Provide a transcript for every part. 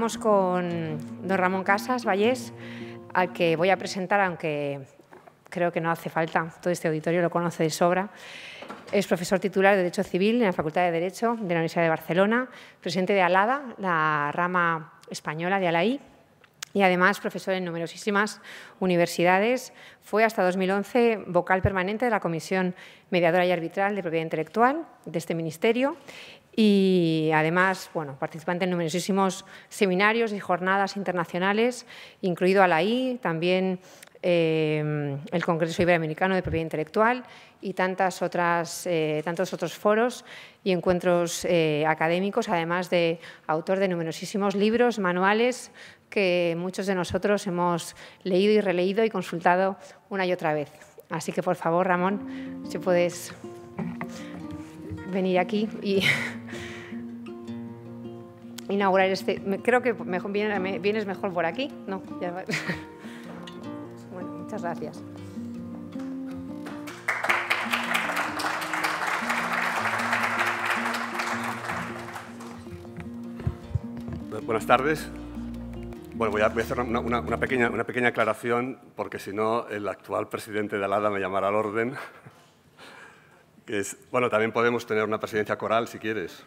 Estamos con don Ramón Casas Vallés, al que voy a presentar, aunque creo que no hace falta, todo este auditorio lo conoce de sobra. Es profesor titular de Derecho Civil en la Facultad de Derecho de la Universidad de Barcelona, presidente de ALADA, la rama española de ALAI, y además profesor en numerosísimas universidades. Fue hasta 2011 vocal permanente de la Comisión Mediadora y Arbitral de Propiedad Intelectual de este ministerio y además, bueno, participante en numerosísimos seminarios y jornadas internacionales, incluido ALAI, también el Congreso Iberoamericano de Propiedad Intelectual y tantos otros foros y encuentros académicos, además de autor de numerosísimos libros, manuales, que muchos de nosotros hemos leído y releído y consultado una y otra vez. Así que, por favor, Ramón, si puedes venir aquí y inaugurar este. Creo que vienes mejor por aquí. No, ya va. Bueno, muchas gracias. Buenas tardes. Bueno, voy a hacer una pequeña aclaración, porque si no, el actual presidente de ALADA me llamará al orden. Bueno, también podemos tener una presidencia coral, si quieres.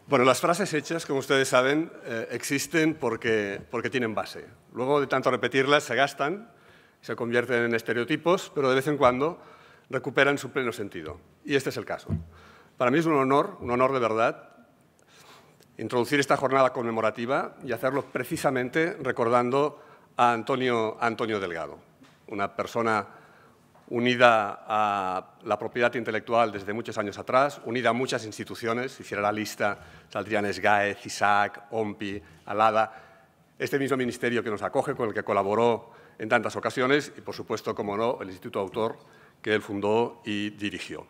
Bueno, las frases hechas, como ustedes saben, existen porque tienen base. Luego, de tanto repetirlas, se gastan, se convierten en estereotipos, pero de vez en cuando recuperan su pleno sentido. Y este es el caso. Para mí es un honor de verdad, introducir esta jornada conmemorativa y hacerlo precisamente recordando a Antonio Delgado, una persona unida a la propiedad intelectual desde muchos años atrás, unida a muchas instituciones. Si hiciera la lista, saldrían SGAE, CISAC, OMPI, ALADA, este mismo ministerio que nos acoge, con el que colaboró en tantas ocasiones, y, por supuesto, como no, el Instituto Autor, que él fundó y dirigió.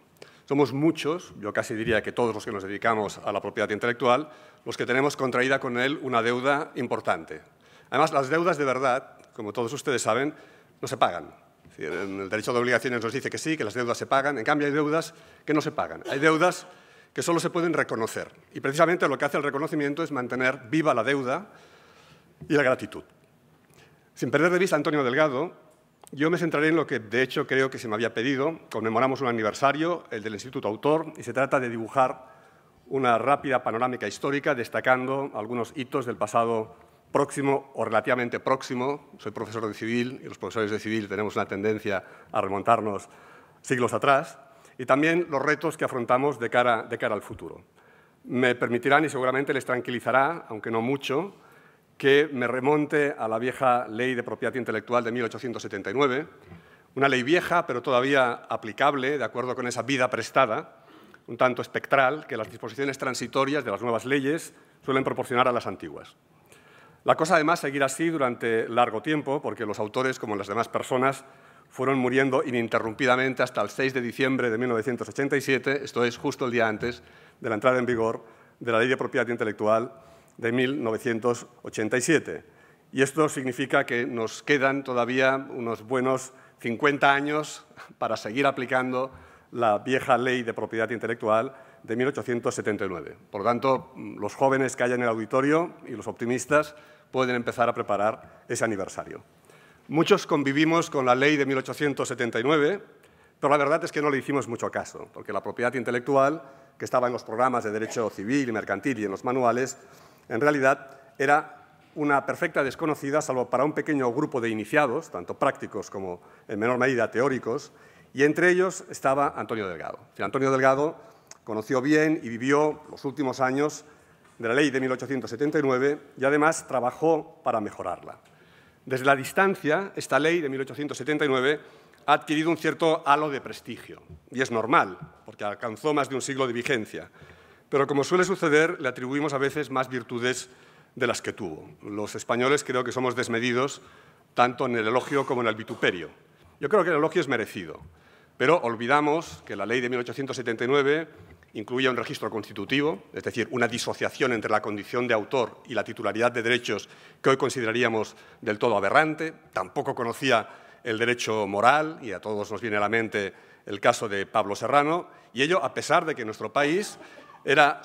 Somos muchos, yo casi diría que todos los que nos dedicamos a la propiedad intelectual, los que tenemos contraída con él una deuda importante. Además, las deudas de verdad, como todos ustedes saben, no se pagan. En el derecho de obligaciones nos dice que sí, que las deudas se pagan. En cambio, hay deudas que no se pagan. Hay deudas que solo se pueden reconocer. Y precisamente lo que hace el reconocimiento es mantener viva la deuda y la gratitud. Sin perder de vista a Antonio Delgado, yo me centraré en lo que, de hecho, creo que se me había pedido. Conmemoramos un aniversario, el del Instituto Autor, y se trata de dibujar una rápida panorámica histórica, destacando algunos hitos del pasado próximo o relativamente próximo. Soy profesor de Civil y los profesores de Civil tenemos una tendencia a remontarnos siglos atrás, y también los retos que afrontamos de cara al futuro. Me permitirán, y seguramente les tranquilizará, aunque no mucho, que me remonte a la vieja Ley de Propiedad Intelectual de 1879, una ley vieja pero todavía aplicable, de acuerdo con esa vida prestada, un tanto espectral, que las disposiciones transitorias de las nuevas leyes suelen proporcionar a las antiguas. La cosa, además, seguirá así durante largo tiempo, porque los autores, como las demás personas, fueron muriendo ininterrumpidamente hasta el 6 de diciembre de 1987, esto es, justo el día antes de la entrada en vigor de la Ley de Propiedad Intelectual de 1987. Y esto significa que nos quedan todavía unos buenos 50 años para seguir aplicando la vieja Ley de Propiedad Intelectual de 1879. Por lo tanto, los jóvenes que hay en el auditorio y los optimistas pueden empezar a preparar ese aniversario. Muchos convivimos con la Ley de 1879, pero la verdad es que no le hicimos mucho caso, porque la propiedad intelectual, que estaba en los programas de derecho civil y mercantil y en los manuales, en realidad era una perfecta desconocida, salvo para un pequeño grupo de iniciados, tanto prácticos como en menor medida teóricos, y entre ellos estaba Antonio Delgado. Antonio Delgado conoció bien y vivió los últimos años de la Ley de 1879 y además trabajó para mejorarla. Desde la distancia, esta Ley de 1879 ha adquirido un cierto halo de prestigio, y es normal, porque alcanzó más de un siglo de vigencia. Pero, como suele suceder, le atribuimos a veces más virtudes de las que tuvo. Los españoles creo que somos desmedidos tanto en el elogio como en el vituperio. Yo creo que el elogio es merecido, pero olvidamos que la Ley de 1879 incluía un registro constitutivo, es decir, una disociación entre la condición de autor y la titularidad de derechos que hoy consideraríamos del todo aberrante. Tampoco conocía el derecho moral, y a todos nos viene a la mente el caso de Pablo Serrano, y ello a pesar de que en nuestro país era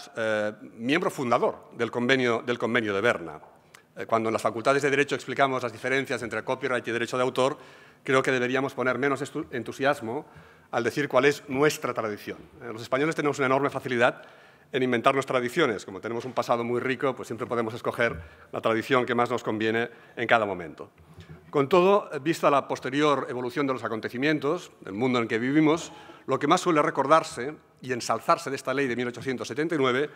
miembro fundador del convenio de Berna. Cuando en las facultades de Derecho explicamos las diferencias entre copyright y derecho de autor, creo que deberíamos poner menos entusiasmo al decir cuál es nuestra tradición. Los españoles tenemos una enorme facilidad en inventarnos tradiciones. Como tenemos un pasado muy rico, pues siempre podemos escoger la tradición que más nos conviene en cada momento. Con todo, vista la posterior evolución de los acontecimientos, del mundo en el que vivimos, lo que más suele recordarse y ensalzarse de esta ley de 1879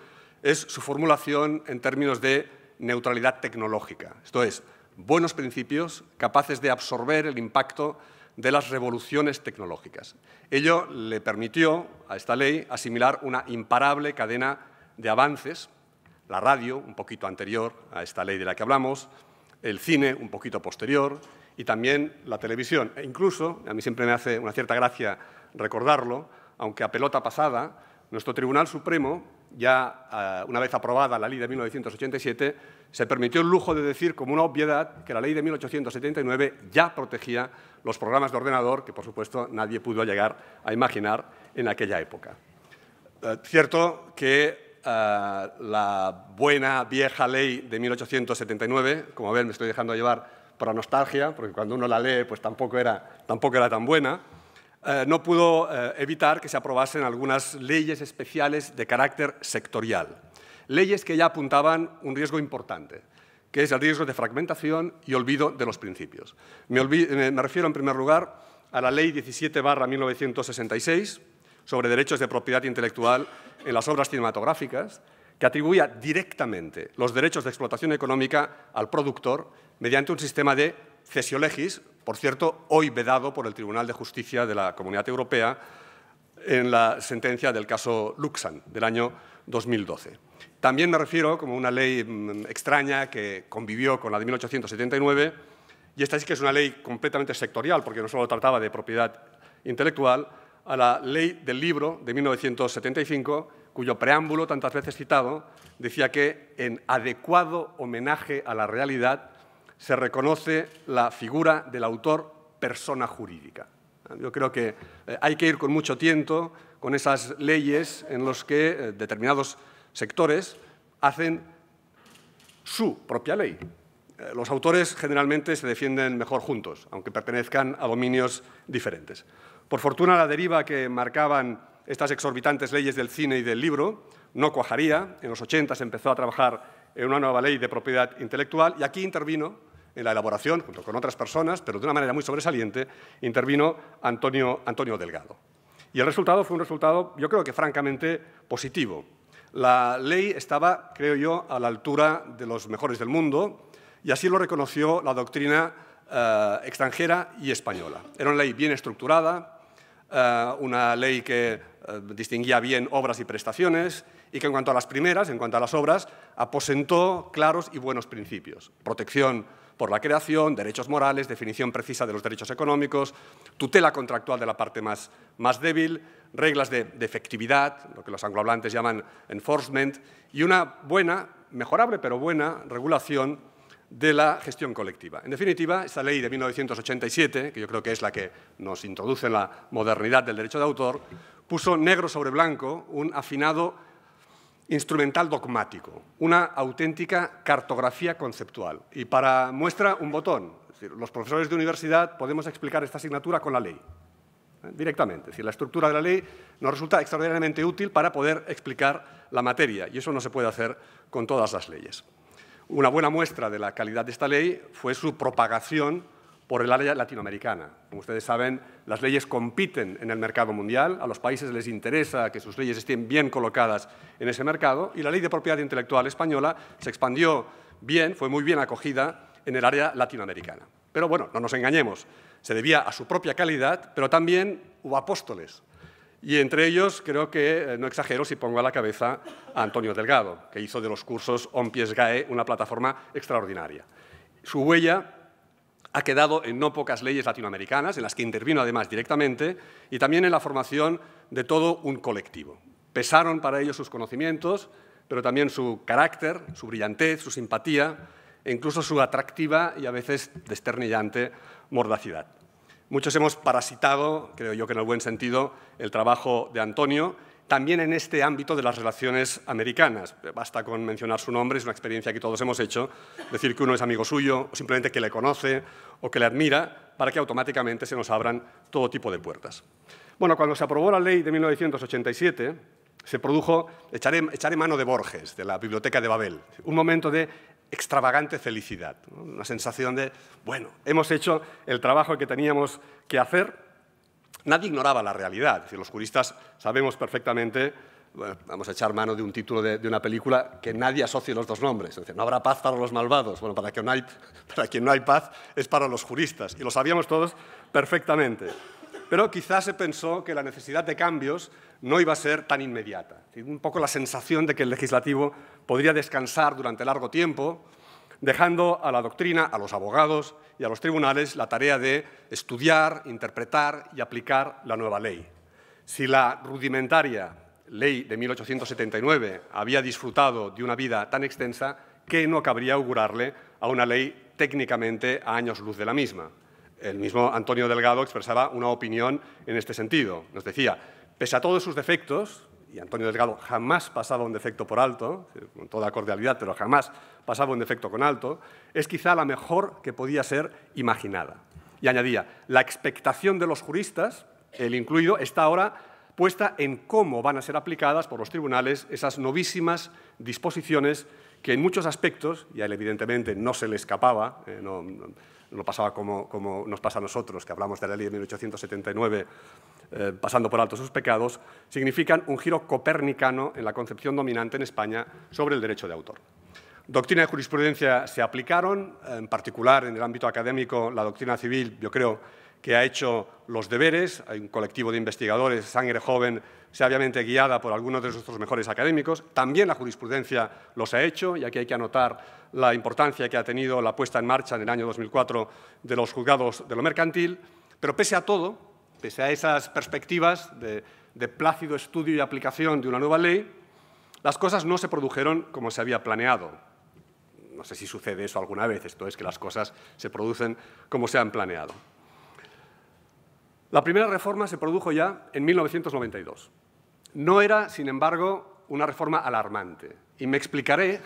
es su formulación en términos de neutralidad tecnológica, esto es, buenos principios capaces de absorber el impacto de las revoluciones tecnológicas. Ello le permitió a esta ley asimilar una imparable cadena de avances, la radio, un poquito anterior a esta ley de la que hablamos, el cine, un poquito posterior, y también la televisión. E incluso, a mí siempre me hace una cierta gracia recordarlo, aunque a pelota pasada, nuestro Tribunal Supremo, ya una vez aprobada la ley de 1987, se permitió el lujo de decir como una obviedad que la ley de 1879 ya protegía los programas de ordenador que, por supuesto, nadie pudo llegar a imaginar en aquella época. Cierto que la buena vieja ley de 1879, como ven, me estoy dejando llevar por la nostalgia, porque cuando uno la lee pues tampoco era tan buena, no pudo evitar que se aprobasen algunas leyes especiales de carácter sectorial. Leyes que ya apuntaban un riesgo importante, que es el riesgo de fragmentación y olvido de los principios. Me refiero, en primer lugar, a la Ley 17/1966 sobre derechos de propiedad intelectual en las obras cinematográficas, que atribuía directamente los derechos de explotación económica al productor mediante un sistema de cesio legis, por cierto, hoy vedado por el Tribunal de Justicia de la Comunidad Europea en la sentencia del caso Luxan del año 2012. También me refiero, como una ley extraña que convivió con la de 1879, y esta sí que es una ley completamente sectorial, porque no solo trataba de propiedad intelectual, a la Ley del Libro de 1975, cuyo preámbulo, tantas veces citado, decía que en adecuado homenaje a la realidad se reconoce la figura del autor persona jurídica. Yo creo que hay que ir con mucho tiento con esas leyes en las que determinados sectores hacen su propia ley. Los autores generalmente se defienden mejor juntos, aunque pertenezcan a dominios diferentes. Por fortuna, la deriva que marcaban estas exorbitantes leyes del cine y del libro no cuajaría. En los 80 se empezó a trabajar en una nueva ley de propiedad intelectual y aquí intervino, en la elaboración, junto con otras personas, pero de una manera muy sobresaliente, intervino Antonio Delgado. Y el resultado fue un resultado, yo creo que francamente positivo. La ley estaba, creo yo, a la altura de los mejores del mundo y así lo reconoció la doctrina extranjera y española. Era una ley bien estructurada, una ley que distinguía bien obras y prestaciones y que en cuanto a las primeras, en cuanto a las obras, aposentó claros y buenos principios. Protección por la creación, derechos morales, definición precisa de los derechos económicos, tutela contractual de la parte más débil, reglas de efectividad, lo que los anglohablantes llaman enforcement, y una buena, mejorable pero buena, regulación de la gestión colectiva. En definitiva, esta ley de 1987, que yo creo que es la que nos introduce en la modernidad del derecho de autor, puso negro sobre blanco un afinado instrumental dogmático, una auténtica cartografía conceptual. Y para muestra, un botón. Es decir, los profesores de universidad podemos explicar esta asignatura con la ley, directamente. Es decir, la estructura de la ley nos resulta extraordinariamente útil para poder explicar la materia, y eso no se puede hacer con todas las leyes. Una buena muestra de la calidad de esta ley fue su propagación por el área latinoamericana. Como ustedes saben, las leyes compiten en el mercado mundial, a los países les interesa que sus leyes estén bien colocadas en ese mercado y la Ley de Propiedad Intelectual española se expandió bien, fue muy bien acogida en el área latinoamericana. Pero bueno, no nos engañemos, se debía a su propia calidad, pero también hubo apóstoles. Y entre ellos, creo que no exagero si pongo a la cabeza a Antonio Delgado, que hizo de los cursos OMPIES GAE una plataforma extraordinaria. Su huella ha quedado en no pocas leyes latinoamericanas, en las que intervino además directamente, y también en la formación de todo un colectivo. Pesaron para ello sus conocimientos, pero también su carácter, su brillantez, su simpatía, e incluso su atractiva y a veces desternillante mordacidad. Muchos hemos parasitado, creo yo que en el buen sentido, el trabajo de Antonio. también en este ámbito de las relaciones americanas. Basta con mencionar su nombre, es una experiencia que todos hemos hecho, decir que uno es amigo suyo, o simplemente que le conoce o que le admira, para que automáticamente se nos abran todo tipo de puertas. Bueno, cuando se aprobó la ley de 1987, se produjo, echaré mano de Borges, de la Biblioteca de Babel, un momento de extravagante felicidad, ¿no? Una sensación de, bueno, hemos hecho el trabajo que teníamos que hacer. Nadie ignoraba la realidad, es decir, los juristas sabemos perfectamente, bueno, vamos a echar mano de un título de una película, que nadie asocie los dos nombres, es decir, no habrá paz para los malvados. Bueno, para quien no hay paz es para los juristas, y lo sabíamos todos perfectamente. Pero quizás se pensó que la necesidad de cambios no iba a ser tan inmediata. Un poco la sensación de que el legislativo podría descansar durante largo tiempo, dejando a la doctrina, a los abogados y a los tribunales la tarea de estudiar, interpretar y aplicar la nueva ley. Si la rudimentaria ley de 1879 había disfrutado de una vida tan extensa, ¿qué no cabría augurarle a una ley técnicamente a años luz de la misma? El mismo Antonio Delgado expresaba una opinión en este sentido. Nos decía, pese a todos sus defectos, y Antonio Delgado jamás pasaba un defecto por alto, con toda cordialidad, pero jamás pasaba un defecto con alto, es quizá la mejor que podía ser imaginada. Y añadía, la expectación de los juristas, él incluido, está ahora puesta en cómo van a ser aplicadas por los tribunales esas novísimas disposiciones que en muchos aspectos, y a él evidentemente no se le escapaba, no pasaba como nos pasa a nosotros, que hablamos de la ley de 1879, pasando por alto sus pecados, significan un giro copernicano en la concepción dominante en España sobre el derecho de autor. Doctrina y jurisprudencia se aplicaron, en particular en el ámbito académico, la doctrina civil, yo creo que ha hecho los deberes. Hay un colectivo de investigadores, sangre joven, sabiamente guiada por algunos de nuestros mejores académicos. También la jurisprudencia los ha hecho, y aquí hay que anotar la importancia que ha tenido la puesta en marcha en el año 2004 de los juzgados de lo mercantil. Pero pese a todo, pese a esas perspectivas de plácido estudio y aplicación de una nueva ley, las cosas no se produjeron como se había planeado. No sé si sucede eso alguna vez, esto es que las cosas se producen como se han planeado. La primera reforma se produjo ya en 1992. No era, sin embargo, una reforma alarmante. Y me explicaré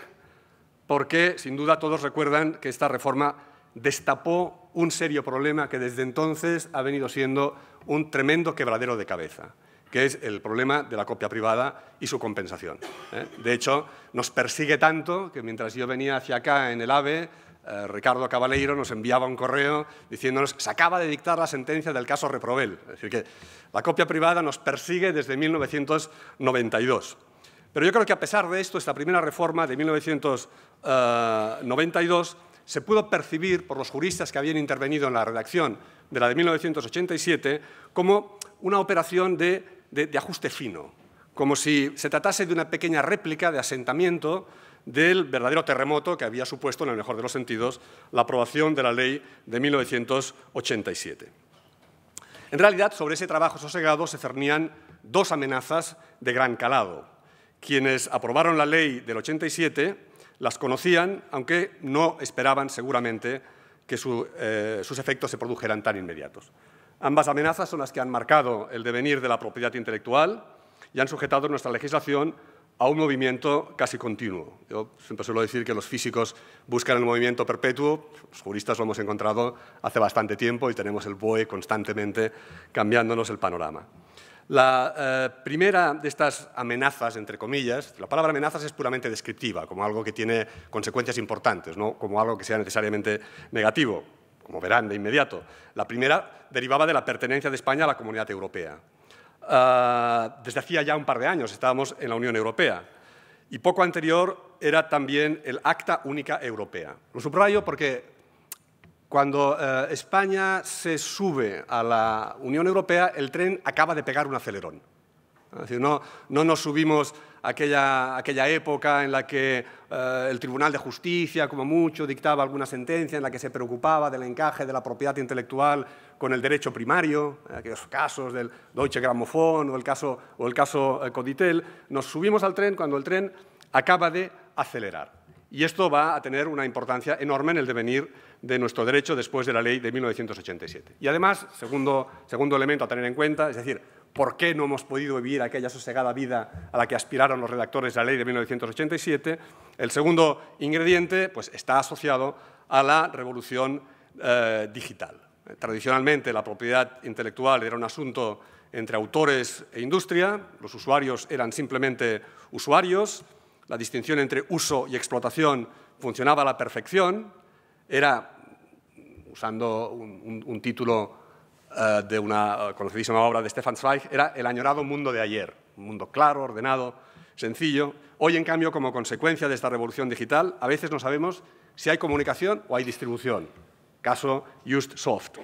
por qué, sin duda, todos recuerdan que esta reforma destapó un serio problema que desde entonces ha venido siendo un tremendo quebradero de cabeza, que es el problema de la copia privada y su compensación. De hecho, nos persigue tanto que mientras yo venía hacia acá en el AVE, Ricardo Cabaleiro nos enviaba un correo diciéndonos se acaba de dictar la sentencia del caso Reprovel. Es decir, que la copia privada nos persigue desde 1992. Pero yo creo que a pesar de esto, esta primera reforma de 1992 se pudo percibir por los juristas que habían intervenido en la redacción de la de 1987 como una operación de ajuste fino, como si se tratase de una pequeña réplica de asentamiento del verdadero terremoto que había supuesto, en el mejor de los sentidos, la aprobación de la ley de 1987. En realidad, sobre ese trabajo sosegado se cernían dos amenazas de gran calado. Quienes aprobaron la ley del 87 las conocían, aunque no esperaban seguramente que sus efectos se produjeran tan inmediatos. Ambas amenazas son las que han marcado el devenir de la propiedad intelectual y han sujetado nuestra legislación a un movimiento casi continuo. Yo siempre suelo decir que los físicos buscan el movimiento perpetuo, los juristas lo hemos encontrado hace bastante tiempo y tenemos el BOE constantemente cambiándonos el panorama. La primera de estas amenazas, entre comillas, la palabra amenazas es puramente descriptiva, como algo que tiene consecuencias importantes, no como algo que sea necesariamente negativo, como verán de inmediato. La primera derivaba de la pertenencia de España a la Comunidad Europea. Desde hacía ya un par de años estábamos en la Unión Europea y poco anterior era también el Acta Única Europea. Lo subrayo porque cuando España se sube a la Unión Europea, el tren acaba de pegar un acelerón. Es decir, no nos subimos a aquella época en la que el Tribunal de Justicia, como mucho, dictaba alguna sentencia en la que se preocupaba del encaje de la propiedad intelectual con el derecho primario, aquellos casos del Deutsche Grammophon o el caso Coditel. Nos subimos al tren cuando el tren acaba de acelerar. Y esto va a tener una importancia enorme en el devenir de nuestro derecho después de la ley de 1987. Y además, segundo elemento a tener en cuenta, es decir, por qué no hemos podido vivir aquella sosegada vida a la que aspiraron los redactores de la ley de 1987. El segundo ingrediente pues, está asociado a la revolución digital. Tradicionalmente, la propiedad intelectual era un asunto entre autores e industria, los usuarios eran simplemente usuarios, la distinción entre uso y explotación funcionaba a la perfección, era, usando un título de una conocidísima obra de Stefan Zweig, era el añorado mundo de ayer, un mundo claro, ordenado, sencillo. Hoy, en cambio, como consecuencia de esta revolución digital, a veces no sabemos si hay comunicación o hay distribución, caso Just Soft.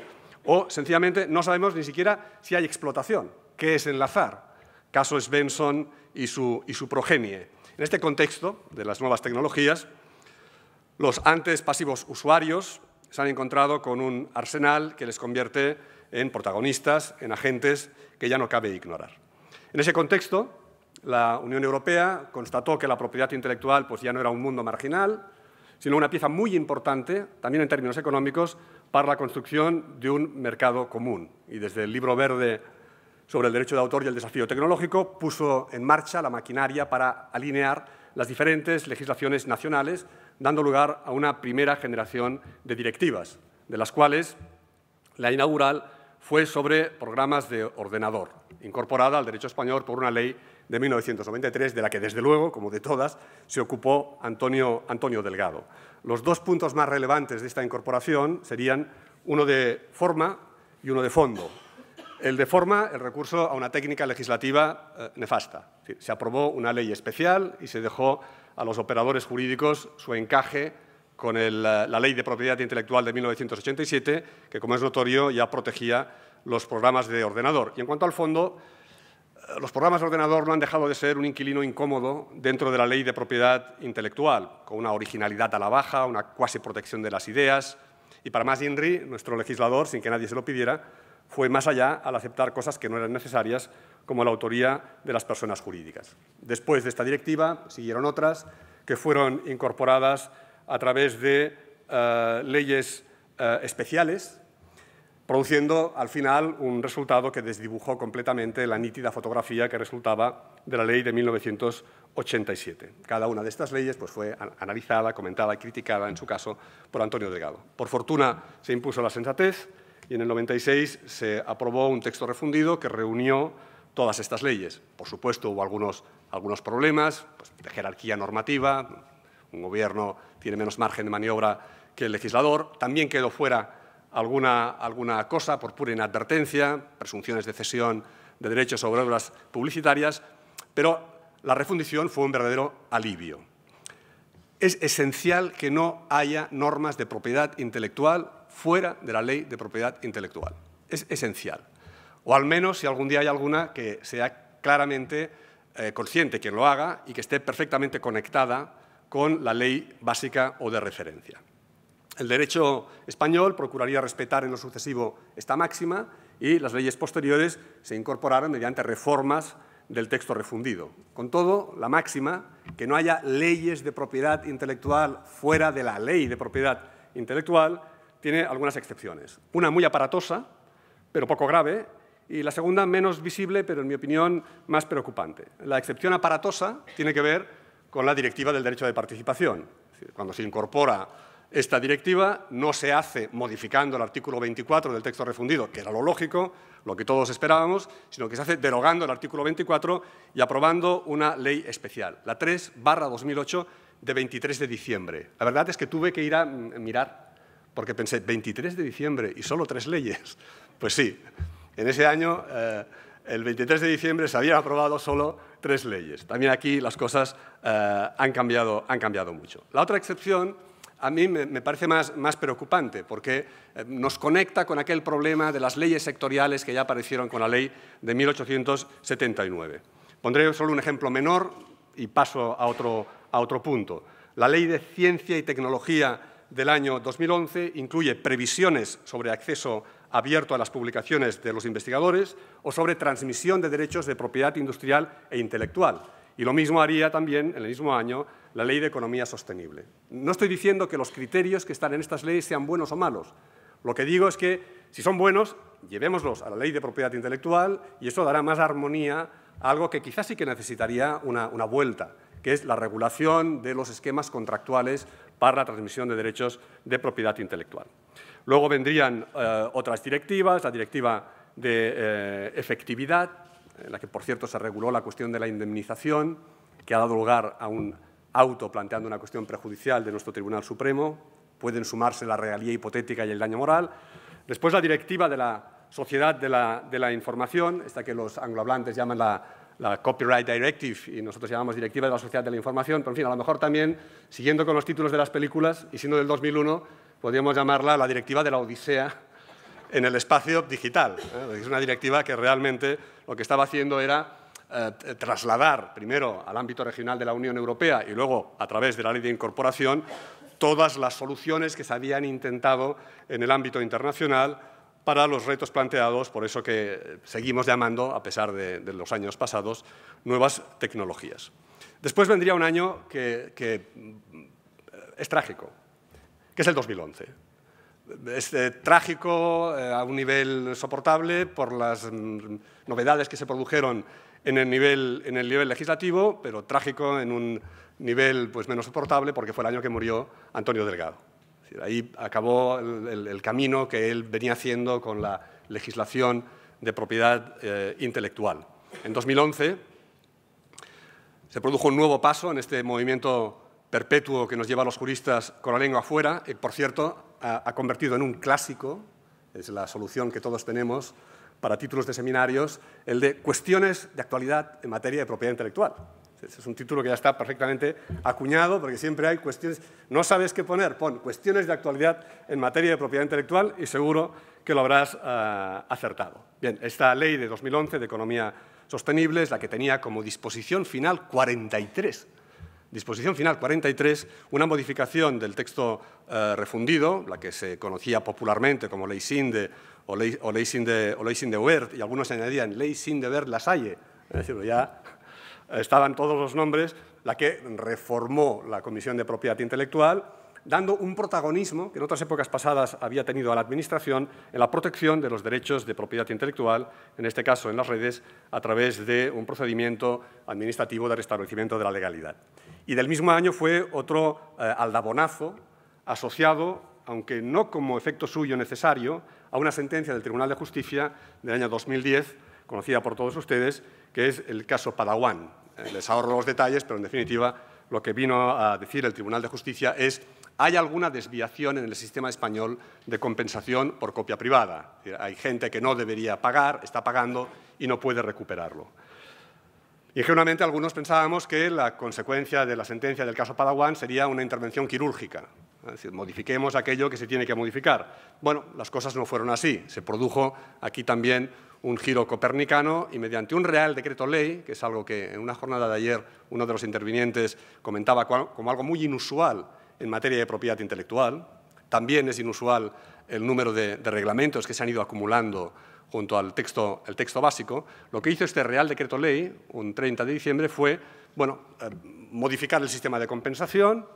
O, sencillamente, no sabemos ni siquiera si hay explotación, qué es enlazar, caso Svensson y su progenie. En este contexto de las nuevas tecnologías, los antes pasivos usuarios se han encontrado con un arsenal que les convierte en protagonistas, en agentes que ya no cabe ignorar. En ese contexto, la Unión Europea constató que la propiedad intelectual pues, ya no era un mundo marginal, sino una pieza muy importante, también en términos económicos, para la construcción de un mercado común. Y desde el Libro Verde sobre el derecho de autor y el desafío tecnológico puso en marcha la maquinaria para alinear las diferentes legislaciones nacionales, dando lugar a una primera generación de directivas, de las cuales la inaugural fue sobre programas de ordenador, incorporada al derecho español por una ley de 1993, de la que, desde luego, como de todas, se ocupó Antonio Delgado. Los dos puntos más relevantes de esta incorporación serían uno de forma y uno de fondo. El de forma, el recurso a una técnica legislativa nefasta. Se aprobó una ley especial y se dejó a los operadores jurídicos su encaje con la Ley de Propiedad Intelectual de 1987, que, como es notorio, ya protegía los programas de ordenador. Y en cuanto al fondo, los programas de ordenador no han dejado de ser un inquilino incómodo dentro de la Ley de Propiedad Intelectual, con una originalidad a la baja, una cuasi protección de las ideas. Y para más INRI, nuestro legislador, sin que nadie se lo pidiera, fue más allá al aceptar cosas que no eran necesarias, como la autoría de las personas jurídicas. Después de esta directiva, siguieron otras que fueron incorporadas a través de leyes especiales, produciendo al final un resultado que desdibujó completamente la nítida fotografía que resultaba de la ley de 1987. Cada una de estas leyes pues, fue analizada, comentada y criticada, en su caso, por Antonio Delgado. Por fortuna se impuso la sensatez y en el 96 se aprobó un texto refundido que reunió todas estas leyes. Por supuesto, hubo algunos problemas pues, de jerarquía normativa. Un gobierno tiene menos margen de maniobra que el legislador. También quedó fuera alguna cosa por pura inadvertencia, presunciones de cesión de derechos sobre obras publicitarias, pero la refundición fue un verdadero alivio. Es esencial que no haya normas de propiedad intelectual fuera de la Ley de Propiedad Intelectual. Es esencial. O al menos, si algún día hay alguna, que sea claramente consciente quien lo haga y que esté perfectamente conectada con la ley básica o de referencia. El derecho español procuraría respetar en lo sucesivo esta máxima y las leyes posteriores se incorporaron mediante reformas del texto refundido. Con todo, la máxima, que no haya leyes de propiedad intelectual fuera de la ley de propiedad intelectual, tiene algunas excepciones. Una muy aparatosa, pero poco grave, y la segunda menos visible, pero en mi opinión más preocupante. La excepción aparatosa tiene que ver con la Directiva del Derecho de Participación. Es decir, cuando se incorpora esta directiva, no se hace modificando el artículo 24 del texto refundido, que era lo lógico, lo que todos esperábamos, sino que se hace derogando el artículo 24 y aprobando una ley especial, la 3/2008 de 23 de diciembre. La verdad es que tuve que ir a mirar, porque pensé, 23 de diciembre y solo 3 leyes. Pues sí, en ese año, el 23 de diciembre, se habían aprobado solo 3 leyes. También aquí las cosas han cambiado mucho. La otra excepción a mí me parece más preocupante, porque nos conecta con aquel problema de las leyes sectoriales que ya aparecieron con la ley de 1879. Pondré solo un ejemplo menor y paso a otro punto. La Ley de Ciencia y Tecnología del año 2011 incluye previsiones sobre acceso abierto a las publicaciones de los investigadores o sobre transmisión de derechos de propiedad industrial e intelectual. Y lo mismo haría también, en el mismo año, la Ley de Economía Sostenible. No estoy diciendo que los criterios que están en estas leyes sean buenos o malos. Lo que digo es que Si son buenos, llevémoslos a la ley de propiedad intelectual y eso dará más armonía a algo que quizás sí que necesitaría una vuelta, que es la regulación de los esquemas contractuales para la transmisión de derechos de propiedad intelectual. Luego vendrían otras directivas, la directiva de efectividad, en la que, por cierto, se reguló la cuestión de la indemnización, que ha dado lugar a un auto planteando una cuestión prejudicial de nuestro Tribunal Supremo. Pueden sumarse la regalía hipotética y el daño moral. Después la directiva de la sociedad de la información, esta que los anglohablantes llaman la Copyright Directive y nosotros llamamos Directiva de la Sociedad de la Información, pero en fin, a lo mejor también, siguiendo con los títulos de las películas y siendo del 2001, podríamos llamarla la Directiva de la Odisea en el espacio digital. Es una directiva que realmente lo que estaba haciendo era trasladar primero al ámbito regional de la Unión Europea y luego, a través de la ley de incorporación, todas las soluciones que se habían intentado en el ámbito internacional para los retos planteados, por eso que seguimos llamando, a pesar de los años pasados, nuevas tecnologías. Después vendría un año que es trágico, que es el 2011. Es trágico a un nivel soportable por las novedades que se produjeron en el nivel legislativo, pero trágico en un nivel pues, menos soportable porque fue el año que murió Antonio Delgado. Es decir, ahí acabó el camino que él venía haciendo con la legislación de propiedad intelectual. En 2011 se produjo un nuevo paso en este movimiento perpetuo que nos lleva a los juristas con la lengua afuera, y por cierto ha convertido en un clásico, es la solución que todos tenemos para títulos de seminarios, el de cuestiones de actualidad en materia de propiedad intelectual. Es un título que ya está perfectamente acuñado porque siempre hay cuestiones, no sabes qué poner, pon cuestiones de actualidad en materia de propiedad intelectual y seguro que lo habrás acertado. Bien, esta ley de 2011 de economía sostenible es la que tenía como disposición final 43. Disposición final 43, una modificación del texto refundido, la que se conocía popularmente como Ley Sinde o Ley Sinde-Wert, y algunos añadían Ley Sinde-Wert-Lasalle, es decir, ya estaban todos los nombres, la que reformó la Comisión de Propiedad Intelectual, dando un protagonismo que en otras épocas pasadas había tenido a la Administración en la protección de los derechos de propiedad intelectual, en este caso en las redes, a través de un procedimiento administrativo de restablecimiento de la legalidad. Y del mismo año fue otro aldabonazo asociado, aunque no como efecto suyo necesario, a una sentencia del Tribunal de Justicia del año 2010, conocida por todos ustedes, que es el caso Padawan. Les ahorro los detalles, pero en definitiva lo que vino a decir el Tribunal de Justicia es hay alguna desviación en el sistema español de compensación por copia privada. Hay gente que no debería pagar, está pagando y no puede recuperarlo. Ingenuamente algunos pensábamos que la consecuencia de la sentencia del caso Padawan sería una intervención quirúrgica. Es decir, modifiquemos aquello que se tiene que modificar. Bueno, las cosas no fueron así. Se produjo aquí también un giro copernicano y mediante un Real Decreto Ley, que es algo que en una jornada de ayer uno de los intervinientes comentaba como algo muy inusual en materia de propiedad intelectual. También es inusual el número de reglamentos que se han ido acumulando junto al texto básico. Lo que hizo este Real Decreto Ley, un 30 de diciembre, fue modificar el sistema de compensación,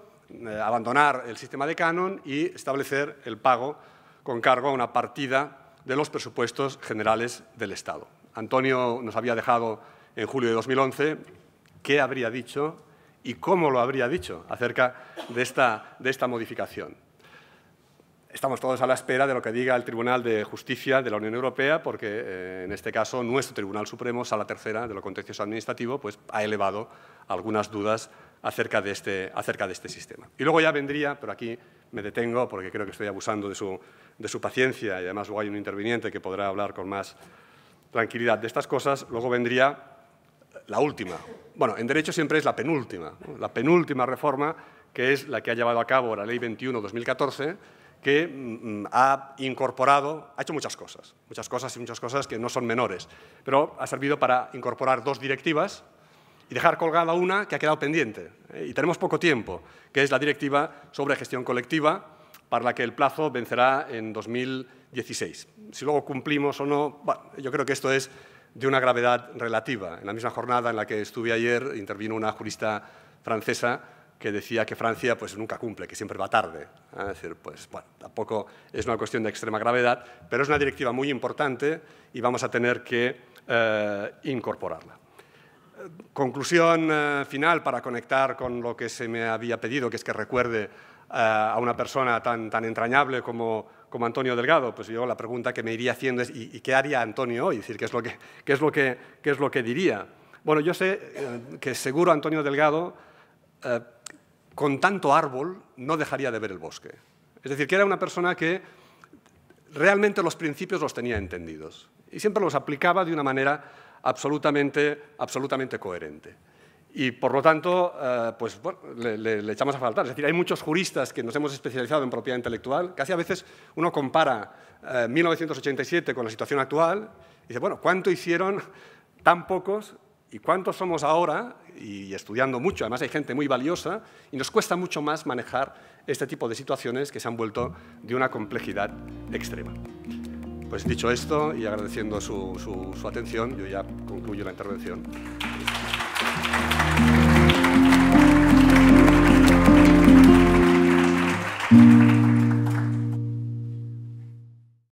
abandonar el sistema de canon y establecer el pago con cargo a una partida de los presupuestos generales del Estado. Antonio nos había dejado en julio de 2011 qué habría dicho y cómo lo habría dicho acerca de esta modificación. Estamos todos a la espera de lo que diga el Tribunal de Justicia de la Unión Europea, porque en este caso nuestro Tribunal Supremo, Sala Tercera de lo Contencioso Administrativo, pues, ha elevado algunas dudas acerca de este sistema. Y luego ya vendría, pero aquí me detengo porque creo que estoy abusando de su paciencia y además luego hay un interviniente que podrá hablar con más tranquilidad de estas cosas. Luego vendría la última. Bueno, en derecho siempre es la penúltima reforma, que es la que ha llevado a cabo la Ley 21/2014, que ha incorporado, ha hecho muchas cosas que no son menores, pero ha servido para incorporar dos directivas y dejar colgada una que ha quedado pendiente. Y tenemos poco tiempo, que es la Directiva sobre Gestión Colectiva, para la que el plazo vencerá en 2016. Si luego cumplimos o no, bueno, yo creo que esto es de una gravedad relativa. En la misma jornada en la que estuve ayer, intervino una jurista francesa que decía que Francia pues, nunca cumple, que siempre va tarde. Es decir, pues, bueno, tampoco es una cuestión de extrema gravedad, pero es una directiva muy importante y vamos a tener que incorporarla. Conclusión final para conectar con lo que se me había pedido, que es que recuerde a una persona tan entrañable como Antonio Delgado. Pues yo la pregunta que me iría haciendo es ¿y qué haría Antonio hoy? Es decir, ¿qué es lo que diría? Bueno, yo sé que seguro Antonio Delgado con tanto árbol no dejaría de ver el bosque. Es decir, que era una persona que realmente los principios los tenía entendidos y siempre los aplicaba de una manera absolutamente coherente. Y, por lo tanto, pues, bueno, le echamos a faltar. Es decir, hay muchos juristas que nos hemos especializado en propiedad intelectual, casi a veces uno compara 1987 con la situación actual y dice, bueno, ¿cuánto hicieron tan pocos y cuántos somos ahora? Y estudiando mucho, además hay gente muy valiosa, y nos cuesta mucho más manejar este tipo de situaciones que se han vuelto de una complejidad extrema. Pues dicho esto, y agradeciendo su atención, yo ya concluyo la intervención.